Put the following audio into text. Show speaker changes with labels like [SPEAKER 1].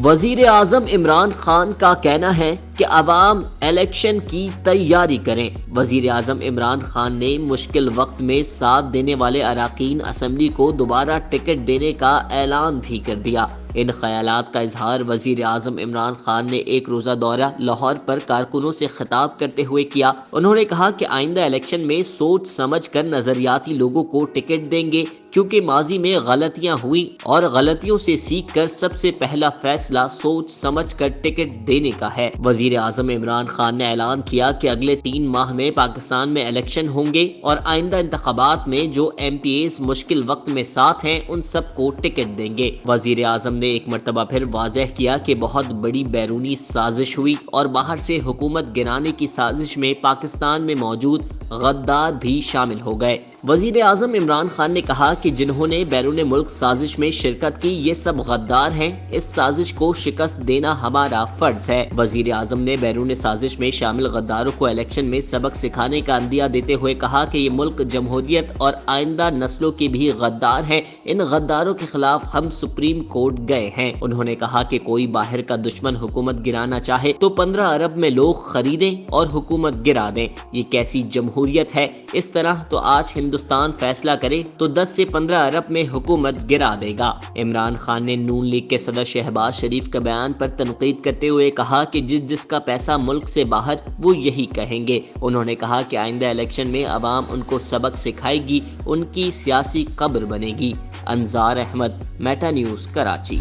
[SPEAKER 1] वजीर आजम इमरान खान का कहना है कि अवाम इलेक्शन की तैयारी करें। वजीर आजम इमरान खान ने मुश्किल वक्त में साथ देने वाले अरकान असम्बली को दोबारा टिकट देने का ऐलान भी कर दिया। इन ख्यालात का इजहार वजीर आजम इमरान खान ने एक रोजा दौरा लाहौर पर कारकुनों से खिताब करते हुए किया। उन्होंने कहा कि आइंदा इलेक्शन में सोच समझ कर नजरियाती लोगों को टिकट देंगे, क्योंकि माजी में गलतियां हुई और गलतियों से सीख कर सबसे पहला फैसला सोच समझ कर टिकट देने का है। वजीर आजम इमरान खान ने ऐलान किया कि अगले 3 माह में पाकिस्तान में इलेक्शन होंगे और आइंदा इंतखाबात में जो MPAs मुश्किल वक्त में साथ हैं उन सबको टिकट देंगे। वजीर आजम ने एक मरतबा फिर वाज़ेह किया कि बहुत बड़ी बैरूनी साजिश हुई और बाहर से हुकूमत गिराने की साजिश में पाकिस्तान में मौजूद गद्दार भी शामिल हो गए। वजीर आजम इमरान खान ने कहा कि जिन्होंने बैरून मुल्क साजिश में शिरकत की ये सब गद्दार हैं। इस साजिश को शिकस्त देना हमारा फर्ज है। वजीर आजम ने बैरून साजिश में शामिल गद्दारों को इलेक्शन में सबक सिखाने का अंदिया देते हुए कहा कि ये मुल्क जमहूरियत और आइंदा नस्लों के भी गद्दार हैं। इन गद्दारों के खिलाफ हम सुप्रीम कोर्ट गए हैं। उन्होंने कहा कि कोई बाहर का दुश्मन हुकूमत गिराना चाहे तो 15 अरब में लोग खरीदें और हुकूमत गिरा दें। ये कैसी जमहूरियत है? इस तरह तो आज हिंदुस्तान फैसला करे तो 10 से 15 अरब में हुकूमत गिरा देगा। इमरान खान ने नून लीग के सदर शहबाज शरीफ का बयान पर तनकीद करते हुए कहा कि जिसका पैसा मुल्क से बाहर वो यही कहेंगे। उन्होंने कहा कि आइंदा इलेक्शन में अवाम उनको सबक सिखाएगी, उनकी सियासी कब्र बनेगी। Anjar Ahmed, Meta News, Karachi.